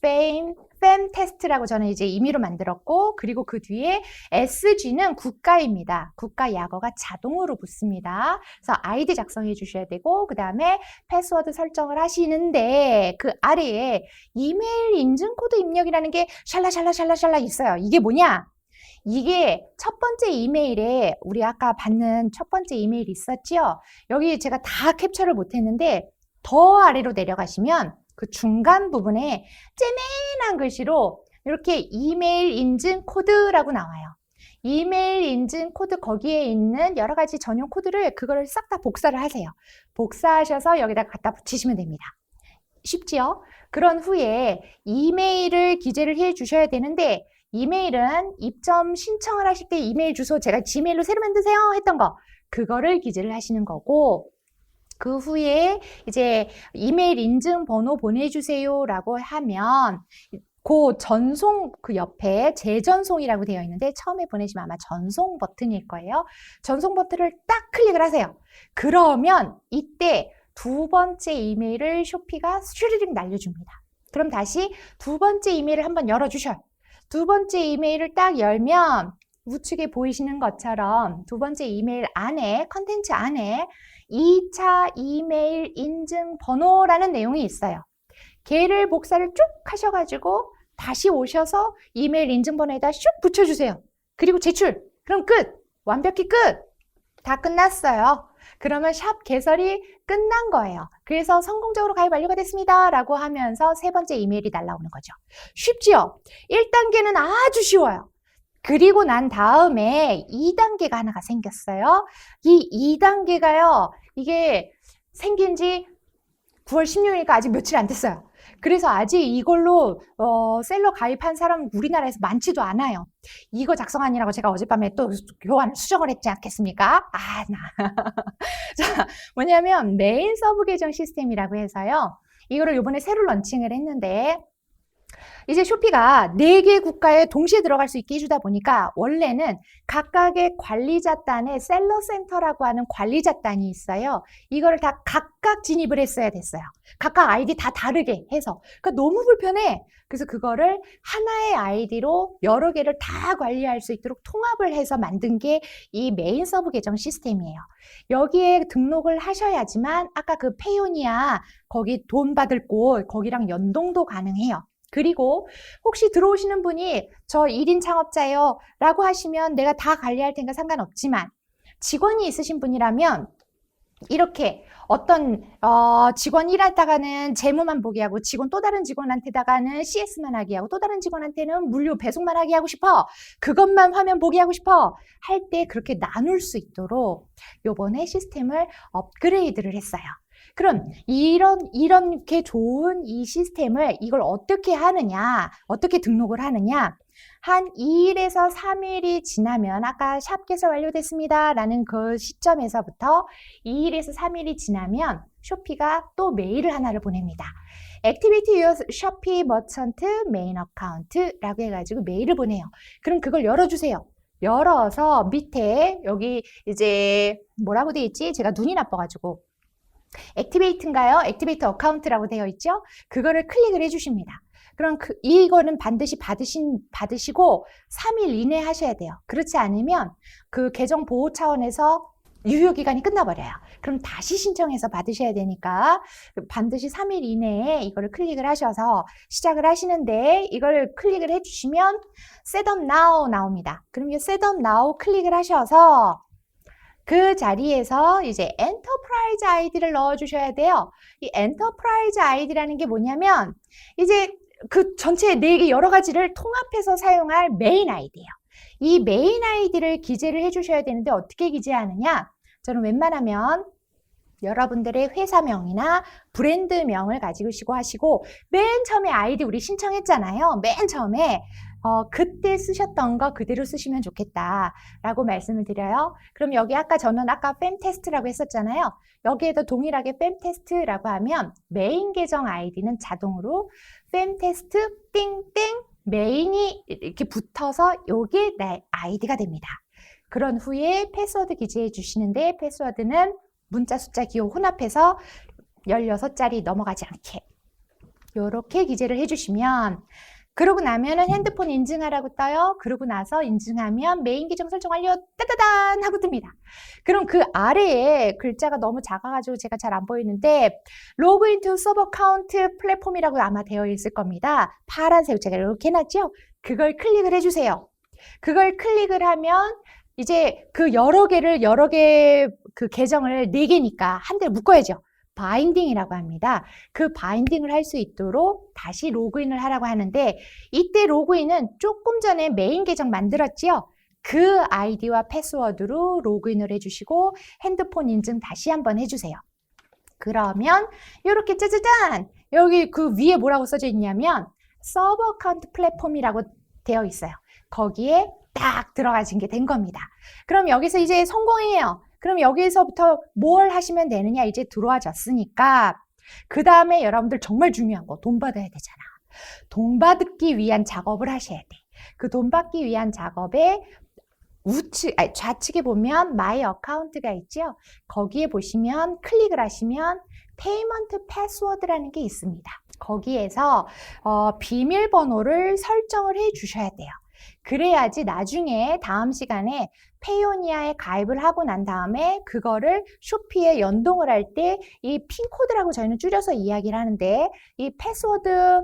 팸 테스트라고 저는 이제 임의로 만들었고, 그리고 그 뒤에 SG는 국가입니다. 국가 약어가 자동으로 붙습니다. 그래서 아이디 작성해 주셔야 되고, 그 다음에 패스워드 설정을 하시는데, 그 아래에 이메일 인증 코드 입력이라는 게 샬라샬라샬라샬라 있어요. 이게 뭐냐? 이게 첫 번째 이메일에 우리 아까 받는 첫 번째 이메일 있었죠? 여기 제가 다 캡처를 못했는데 더 아래로 내려가시면 그 중간 부분에 쬐맨한 글씨로 이렇게 이메일 인증 코드라고 나와요. 이메일 인증 코드, 거기에 있는 여러 가지 전용 코드를 그거를 싹 다 복사를 하세요. 복사하셔서 여기다 갖다 붙이시면 됩니다. 쉽지요? 그런 후에 이메일을 기재를 해 주셔야 되는데, 이메일은 입점 신청을 하실 때 이메일 주소 제가 지메일로 새로 만드세요 했던 거, 그거를 기재를 하시는 거고, 그 후에 이제 이메일 인증 번호 보내주세요 라고 하면 그 전송 그 옆에 재전송이라고 되어 있는데, 처음에 보내시면 아마 전송 버튼일 거예요. 전송 버튼을 딱 클릭을 하세요. 그러면 이때 두 번째 이메일을 쇼피가 스르륵 날려줍니다. 그럼 다시 두 번째 이메일을 한번 열어주셔요. 두 번째 이메일을 딱 열면 우측에 보이시는 것처럼 두 번째 이메일 안에, 컨텐츠 안에 2차 이메일 인증 번호라는 내용이 있어요. 걔를 복사를 쭉 하셔가지고 다시 오셔서 이메일 인증 번호에다 슉 붙여주세요. 그리고 제출. 그럼 끝! 완벽히 끝! 다 끝났어요. 그러면 샵 개설이 끝난 거예요. 그래서 성공적으로 가입 완료가 됐습니다 라고 하면서 세 번째 이메일이 날라오는 거죠. 쉽지요? 1단계는 아주 쉬워요. 그리고 난 다음에 2단계가 하나가 생겼어요. 이 2단계가요, 이게 생긴 지 9월 16일이니까 아직 며칠 안 됐어요. 그래서 아직 이걸로 셀러 가입한 사람은 우리나라에서 많지도 않아요. 이거 작성하느라고 제가 어젯밤에 또 교환을 수정을 했지 않겠습니까? 자, 뭐냐면 메인 서브 계정 시스템이라고 해서요. 이거를 이번에 새로 런칭을 했는데, 이제 쇼피가 4개 국가에 동시에 들어갈 수 있게 해주다 보니까 원래는 각각의 관리자단에 셀러센터라고 하는 관리자단이 있어요. 이거를 다 각각 진입을 했어야 됐어요. 각각 아이디 다 다르게 해서. 그러니까 너무 불편해. 그래서 그거를 하나의 아이디로 여러 개를 다 관리할 수 있도록 통합을 해서 만든 게 이 메인 서브 계정 시스템이에요. 여기에 등록을 하셔야지만 아까 그 페이오니아 거기 돈 받을 곳, 거기랑 연동도 가능해요. 그리고 혹시 들어오시는 분이 저 1인 창업자예요 라고 하시면 내가 다 관리할 테니까 상관없지만, 직원이 있으신 분이라면 이렇게 어떤 직원 일하다가는 재무만 보게 하고, 직원 또 다른 직원한테다가는 CS만 하게 하고, 또 다른 직원한테는 물류 배송만 하게 하고 싶어, 그것만 화면 보게 하고 싶어 할 때 그렇게 나눌 수 있도록 요번에 시스템을 업그레이드를 했어요. 그럼 이렇게 좋은 이 시스템을 이걸 어떻게 하느냐, 어떻게 등록을 하느냐, 한 2일에서 3일이 지나면, 아까 샵 개설 완료됐습니다 라는 그 시점에서부터 2일에서 3일이 지나면 쇼피가 또 메일을 하나를 보냅니다. Activate your Shopee Merchant Main Account라고 해가지고 메일을 보내요. 그럼 그걸 열어주세요. 열어서 밑에 여기 이제 뭐라고 되어 있지? 제가 눈이 나빠가지고 액티베이트인가요? 액티베이트 어카운트라고 되어 있죠? 그거를 클릭을 해주십니다. 그럼 이거는 반드시 받으시고 3일 이내에 하셔야 돼요. 그렇지 않으면 그 계정 보호 차원에서 유효기간이 끝나버려요. 그럼 다시 신청해서 받으셔야 되니까 반드시 3일 이내에 이거를 클릭을 하셔서 시작을 하시는데 이걸 클릭을 해주시면 Set up now 나옵니다. 그럼 이 Set up now 클릭을 하셔서 그 자리에서 이제 엔터프라이즈 아이디를 넣어주셔야 돼요. 이 엔터프라이즈 아이디라는 게 뭐냐면 이제 그 전체 4개 여러 가지를 통합해서 사용할 메인 아이디예요. 이 메인 아이디를 기재를 해주셔야 되는데 어떻게 기재하느냐? 저는 웬만하면 여러분들의 회사명이나 브랜드명을 가지고 하시고 맨 처음에 아이디 우리 신청했잖아요. 맨 처음에 그때 쓰셨던 거 그대로 쓰시면 좋겠다라고 말씀을 드려요. 그럼 여기 저는 아까 팸테스트라고 했었잖아요. 여기에도 동일하게 팸테스트라고 하면 메인 계정 아이디는 자동으로 팸테스트 띵띵 메인이 이렇게 붙어서 요게 내 아이디가 됩니다. 그런 후에 패스워드 기재해 주시는데 패스워드는 문자, 숫자, 기호 혼합해서 16자리 넘어가지 않게 요렇게 기재를 해주시면 그러고 나면은 핸드폰 인증하라고 떠요. 그러고 나서 인증하면 메인 계정 설정 완료 따다단 하고 뜹니다. 그럼 그 아래에 글자가 너무 작아가지고 제가 잘 안 보이는데 로그인 투 서버 어카운트 플랫폼이라고 아마 되어 있을 겁니다. 파란색 제가 이렇게 해놨죠? 그걸 클릭을 해주세요. 그걸 클릭을 하면 이제 그 여러 개 그 계정을 4개니까 한 대를 묶어야죠. 바인딩이라고 합니다. 그 바인딩을 할 수 있도록 다시 로그인을 하라고 하는데 이때 로그인은 조금 전에 메인 계정 만들었지요? 그 아이디와 패스워드로 로그인을 해주시고 핸드폰 인증 다시 한번 해주세요. 그러면 이렇게 짜자잔 여기 그 위에 뭐라고 써져 있냐면 서버 어카운트 플랫폼이라고 되어 있어요. 거기에 딱 들어가진 게 된 겁니다. 그럼 여기서 이제 성공이에요. 그럼 여기서부터 뭘 하시면 되느냐 이제 들어와졌으니까 그 다음에 여러분들 정말 중요한 거 돈 받아야 되잖아. 돈 받기 위한 작업을 하셔야 돼. 그 돈 받기 위한 작업에 좌측에 보면 My Account가 있죠. 거기에 보시면 클릭을 하시면 Payment Password라는 게 있습니다. 거기에서 비밀번호를 설정을 해 주셔야 돼요. 그래야지 나중에 다음 시간에 페이오니아에 가입을 하고 난 다음에 그거를 쇼피에 연동을 할 때 이 핀코드라고 저희는 줄여서 이야기를 하는데 이 패스워드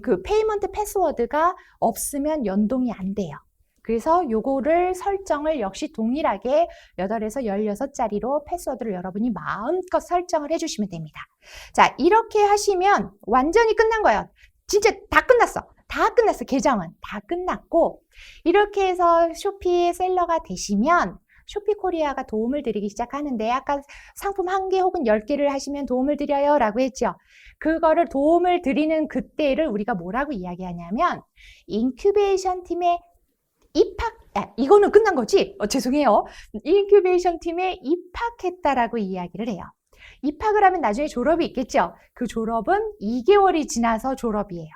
그 페이먼트 패스워드가 없으면 연동이 안 돼요. 그래서 요거를 설정을 역시 동일하게 8에서 16자리로 패스워드를 여러분이 마음껏 설정을 해주시면 됩니다. 자, 이렇게 하시면 완전히 끝난 거예요. 진짜 다 끝났어. 다 끝났어. 계정은 다 끝났고 이렇게 해서 쇼피 셀러가 되시면 쇼피코리아가 도움을 드리기 시작하는데 아까 상품 1개 혹은 10개를 하시면 도움을 드려요 라고 했죠. 그거를 도움을 드리는 그때를 우리가 뭐라고 이야기하냐면 인큐베이션 팀에 이거는 끝난 거지? 죄송해요. 인큐베이션 팀에 입학했다라고 이야기를 해요. 입학을 하면 나중에 졸업이 있겠죠. 그 졸업은 2개월이 지나서 졸업이에요.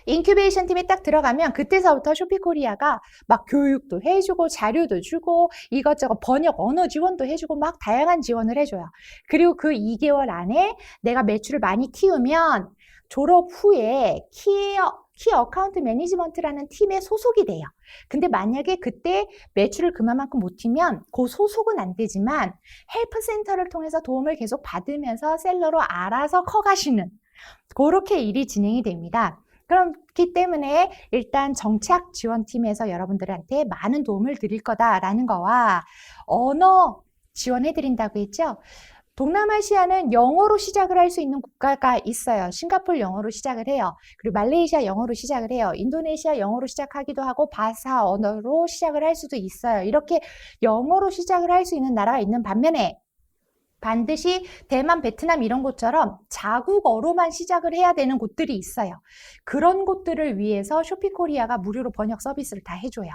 인큐베이션 팀에 딱 들어가면 그때서부터 쇼피코리아가 막 교육도 해주고 자료도 주고 이것저것 번역 언어 지원도 해주고 막 다양한 지원을 해줘요. 그리고 그 2개월 안에 내가 매출을 많이 키우면 졸업 후에 키 어카운트 매니지먼트라는 팀에 소속이 돼요. 근데 만약에 그때 매출을 그만큼 못 튀면 그 소속은 안 되지만 헬프 센터를 통해서 도움을 계속 받으면서 셀러로 알아서 커가시는 그렇게 일이 진행이 됩니다. 그렇기 때문에 일단 정착 지원팀에서 여러분들한테 많은 도움을 드릴 거다라는 거와 언어 지원해드린다고 했죠. 동남아시아는 영어로 시작을 할 수 있는 국가가 있어요. 싱가포르 영어로 시작을 해요. 그리고 말레이시아 영어로 시작을 해요. 인도네시아 영어로 시작하기도 하고 바사 언어로 시작을 할 수도 있어요. 이렇게 영어로 시작을 할 수 있는 나라가 있는 반면에 반드시 대만, 베트남 이런 곳처럼 자국어로만 시작을 해야 되는 곳들이 있어요. 그런 곳들을 위해서 쇼피코리아가 무료로 번역 서비스를 다 해줘요.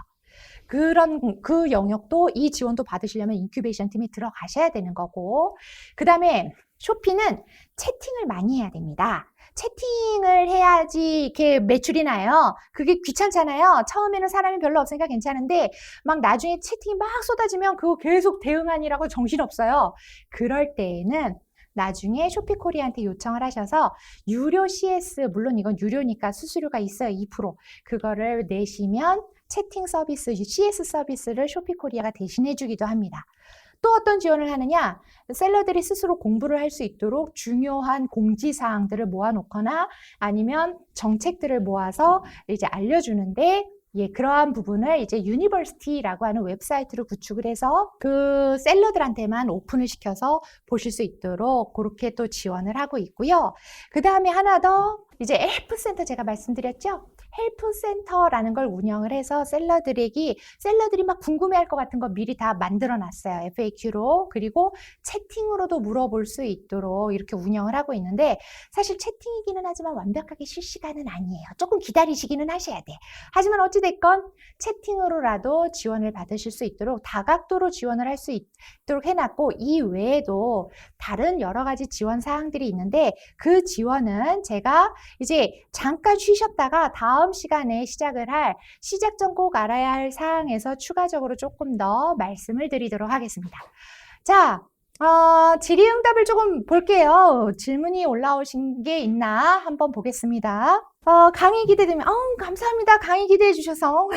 그 영역도 이 지원도 받으시려면 인큐베이션 팀에 들어가셔야 되는 거고, 그 다음에 쇼피는 채팅을 많이 해야 됩니다. 채팅을 해야지 이렇게 매출이 나요. 그게 귀찮잖아요. 처음에는 사람이 별로 없으니까 괜찮은데 막 나중에 채팅이 막 쏟아지면 그거 계속 대응하느라고 정신없어요. 그럴 때에는 나중에 쇼피코리아한테 요청을 하셔서 유료 CS, 물론 이건 유료니까 수수료가 있어요. 2%. 그거를 내시면 채팅 서비스, CS 서비스를 쇼피코리아가 대신해 주기도 합니다. 또 어떤 지원을 하느냐? 셀러들이 스스로 공부를 할 수 있도록 중요한 공지사항들을 모아놓거나 아니면 정책들을 모아서 이제 알려주는데, 예, 그러한 부분을 이제 유니버시티라고 하는 웨브사이트를 구축을 해서 그 셀러들한테만 오픈을 시켜서 보실 수 있도록 그렇게 또 지원을 하고 있고요. 그 다음에 하나 더, 이제 헬프센터 제가 말씀드렸죠? 헬프센터라는 걸 운영을 해서 셀러들이 막 궁금해할 것 같은 거 미리 다 만들어 놨어요. FAQ로. 그리고 채팅으로도 물어볼 수 있도록 이렇게 운영을 하고 있는데, 사실 채팅이기는 하지만 완벽하게 실시간은 아니에요. 조금 기다리시기는 하셔야 돼. 하지만 어찌됐건 채팅으로라도 지원을 받으실 수 있도록 다각도로 지원을 할 수 있도록 해놨고, 이 외에도 다른 여러 가지 지원 사항들이 있는데, 그 지원은 제가 이제 잠깐 쉬셨다가 다음 시간에 시작을 할 시작 전 꼭 알아야 할 사항에서 추가적으로 조금 더 말씀을 드리도록 하겠습니다. 자, 질의응답을 조금 볼게요. 질문이 올라오신 게 있나 한번 보겠습니다. 강의 기대되면, 감사합니다. 강의 기대해 주셔서.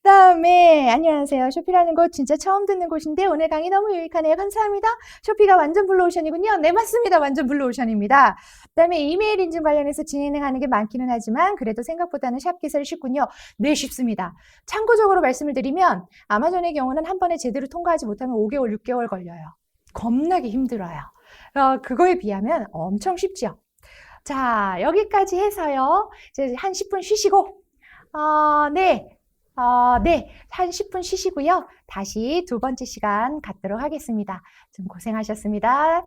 그다음에 안녕하세요. 쇼피라는 곳 진짜 처음 듣는 곳인데 오늘 강의 너무 유익하네요. 감사합니다. 쇼피가 완전 블루오션이군요. 네, 맞습니다. 완전 블루오션입니다. 그다음에 이메일 인증 관련해서 진행하는 게 많기는 하지만 그래도 생각보다는 샵 개설이 쉽군요. 네, 쉽습니다. 참고적으로 말씀을 드리면 아마존의 경우는 한 번에 제대로 통과하지 못하면 5개월, 6개월 걸려요. 겁나게 힘들어요. 그거에 비하면 엄청 쉽죠. 자, 여기까지 해서요. 이제 한 10분 쉬시고, 네. 한 10분 쉬시고요. 다시 두 번째 시간 갖도록 하겠습니다. 좀 고생하셨습니다.